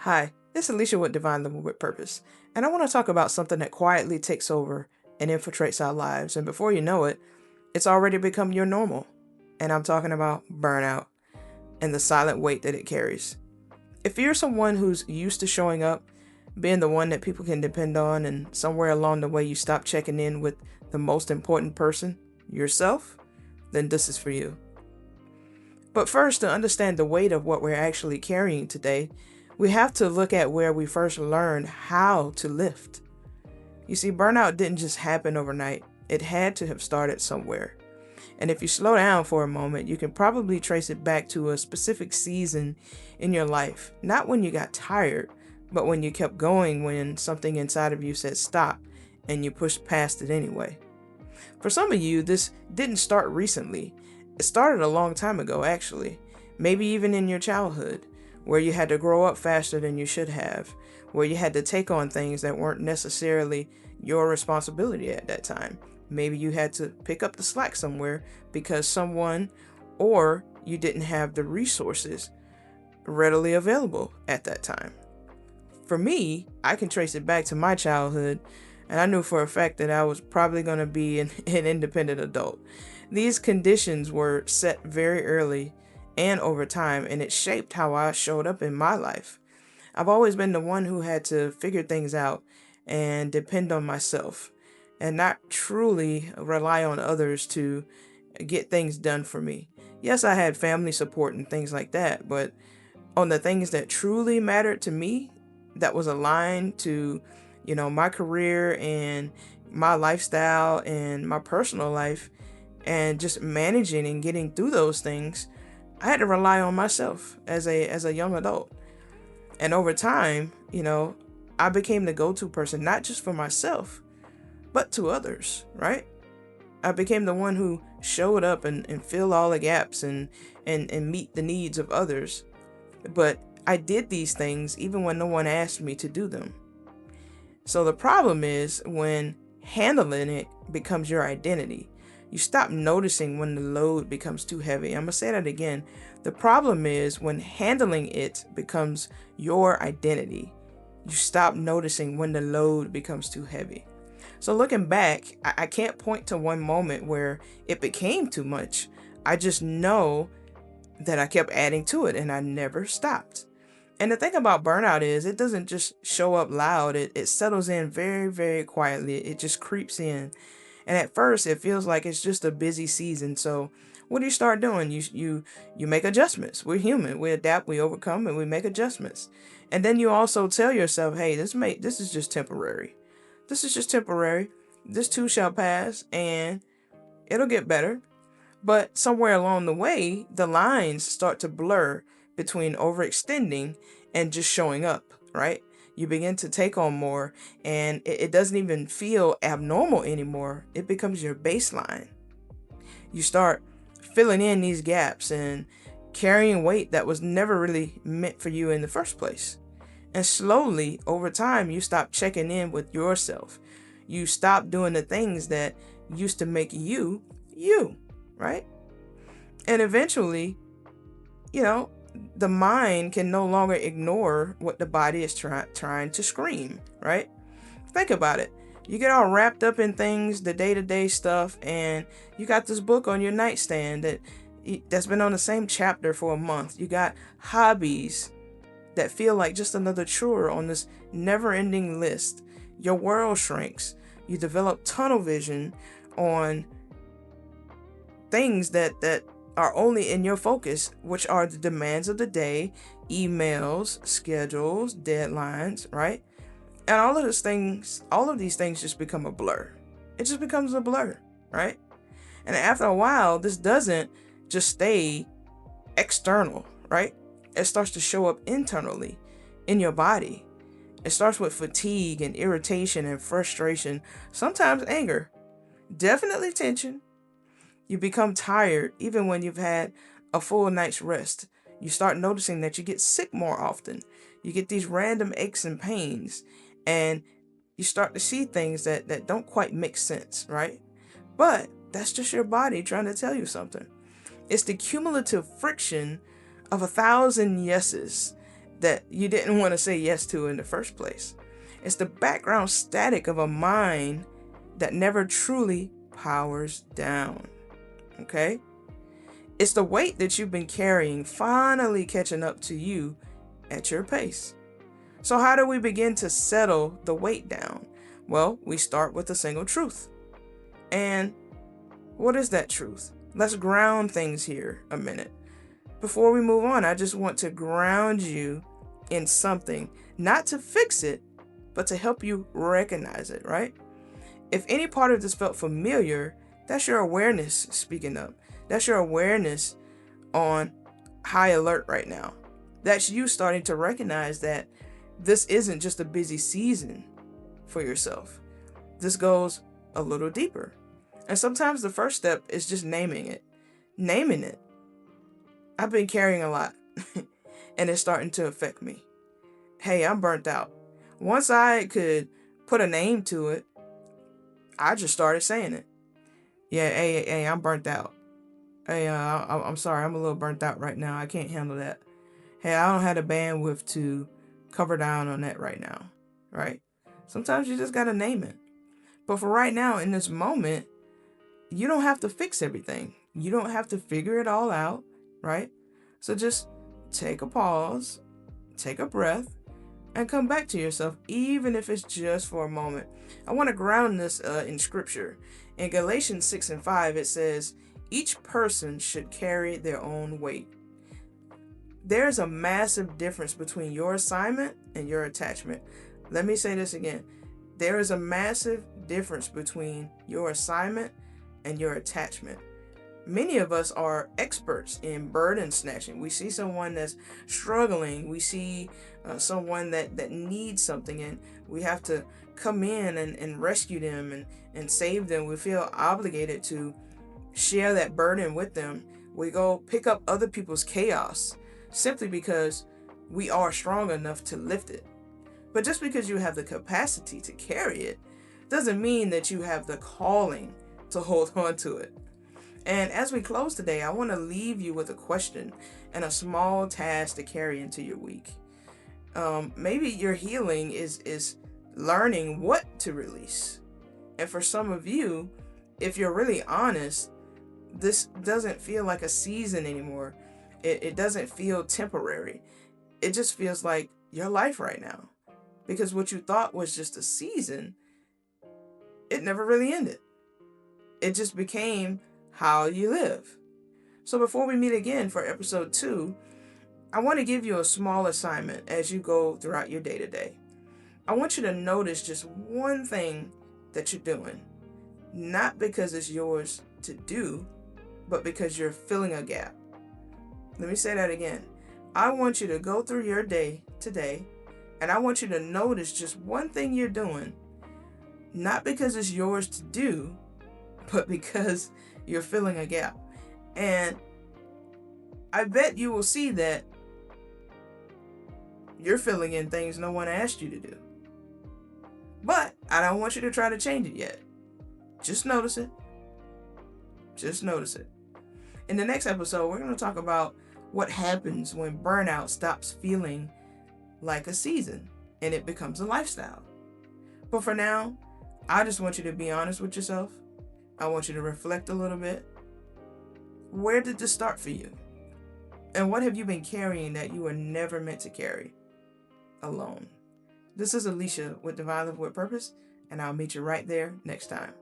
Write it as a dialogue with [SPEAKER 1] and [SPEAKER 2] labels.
[SPEAKER 1] Hi, this is Alicia with Divine Living with Purpose, and I want to talk about something that quietly takes over and infiltrates our lives, and before you know it, it's already become your normal. And I'm talking about burnout and the silent weight that it carries. If you're someone who's used to showing up, being the one that people can depend on, and somewhere along the way you stop checking in with the most important person, yourself, then this is for you. But first, to understand the weight of what we're actually carrying today, we have to look at where we first learned how to lift. You see, burnout didn't just happen overnight. It had to have started somewhere. And if you slow down for a moment, you can probably trace it back to a specific season in your life. Not when you got tired, but when you kept going when something inside of you said stop and you pushed past it anyway. For some of you, this didn't start recently. It started a long time ago, actually. Maybe even in your childhood, where you had to grow up faster than you should have, where you had to take on things that weren't necessarily your responsibility at that time. Maybe you had to pick up the slack somewhere because someone or you didn't have the resources readily available at that time. For me, I can trace it back to my childhood, and I knew for a fact that I was probably going to be an independent adult. These conditions were set very early and over time, and it shaped how I showed up in my life. I've always been the one who had to figure things out and depend on myself and not truly rely on others to get things done for me. Yes, I had family support and things like that, but on the things that truly mattered to me, that was aligned to, my career and my lifestyle and my personal life, and just managing and getting through those things, I had to rely on myself as a young adult. And over time, I became the go-to person, not just for myself, but to others, right? I became the one who showed up and fill all the gaps and meet the needs of others. But I did these things even when no one asked me to do them. So the problem is when handling it becomes your identity. You stop noticing when the load becomes too heavy. I'm going to say that again. The problem is when handling it becomes your identity. You stop noticing when the load becomes too heavy. So looking back, I can't point to one moment where it became too much. I just know that I kept adding to it and I never stopped. And the thing about burnout is it doesn't just show up loud. It settles in very, very quietly. It just creeps in. And at first it feels like it's just a busy season. So what do you start doing? You make adjustments. We're human. We adapt, we overcome, and we make adjustments. And then you also tell yourself, hey, this is just temporary. This is just temporary. This too shall pass and it'll get better. But somewhere along the way, the lines start to blur between overextending and just showing up, right? You begin to take on more, and it doesn't even feel abnormal anymore. It becomes your baseline. You start filling in these gaps and carrying weight that was never really meant for you in the first place. And slowly, over time, you stop checking in with yourself. You stop doing the things that used to make you, you, right? And eventually, the mind can no longer ignore what the body is trying to scream, right? Think about it. You get all wrapped up in things, the day-to-day stuff, and you got this book on your nightstand that's been on the same chapter for a month. You got hobbies that feel like just another chore on this never-ending list. Your world shrinks. You develop tunnel vision on things that are only in your focus, which are the demands of the day, emails, schedules, deadlines, right? And all of these things just become a blur. It just becomes a blur, right? And after a while, this doesn't just stay external, right? It starts to show up internally in your body. It starts with fatigue and irritation and frustration, sometimes anger, definitely tension. You become tired even when you've had a full night's rest. You start noticing that you get sick more often. You get these random aches and pains, and you start to see things that don't quite make sense, right? But that's just your body trying to tell you something. It's the cumulative friction of 1,000 yeses that you didn't want to say yes to in the first place. It's the background static of a mind that never truly powers down. Okay? It's the weight that you've been carrying finally catching up to you at your pace. So how do we begin to settle the weight down? Well, we start with a single truth. And what is that truth? Let's ground things here a minute. Before we move on, I just want to ground you in something, not to fix it, but to help you recognize it, right? If any part of this felt familiar, that's your awareness speaking up. That's your awareness on high alert right now. That's you starting to recognize that this isn't just a busy season for yourself. This goes a little deeper. And sometimes the first step is just naming it. Naming it. I've been carrying a lot and it's starting to affect me. Hey, I'm burnt out. Once I could put a name to it, I just started saying it. Yeah, hey, I'm burnt out. Hey, I'm sorry, I'm a little burnt out right now. I can't handle that. Hey, I don't have the bandwidth to cover down on that right now, right? Sometimes you just gotta name it. But for right now, in this moment, you don't have to fix everything. You don't have to figure it all out, right? So just take a pause, take a breath, and come back to yourself, even if it's just for a moment. I want to ground this in scripture. In Galatians 6:5, it says, each person should carry their own weight. There's a massive difference between your assignment and your attachment. Let me say this again. There is a massive difference between your assignment and your attachment. Many of us are experts in burden snatching. We see someone that's struggling. We see someone that needs something, and we have to come in and rescue them and save them. We feel obligated to share that burden with them. We go pick up other people's chaos simply because we are strong enough to lift it. But just because you have the capacity to carry it doesn't mean that you have the calling to hold on to it. And as we close today, I want to leave you with a question and a small task to carry into your week. Maybe your healing is learning what to release. And for some of you, if you're really honest, this doesn't feel like a season anymore. It doesn't feel temporary. It just feels like your life right now. Because what you thought was just a season, it never really ended. It just became how you live. So before we meet again for episode 2, I want to give you a small assignment as you go throughout your day to day. I want you to notice just one thing that you're doing, not because it's yours to do, but because you're filling a gap. Let me say that again. I want you to go through your day today, and I want you to notice just one thing you're doing, not because it's yours to do, but because you're filling a gap. And I bet you will see that you're filling in things no one asked you to do. But I don't want you to try to change it yet. Just notice it. Just notice it. In the next episode, we're going to talk about what happens when burnout stops feeling like a season and it becomes a lifestyle. But for now, I just want you to be honest with yourself. I want you to reflect a little bit. Where did this start for you? And what have you been carrying that you were never meant to carry alone? This is Alicia with Divine Live with Purpose, and I'll meet you right there next time.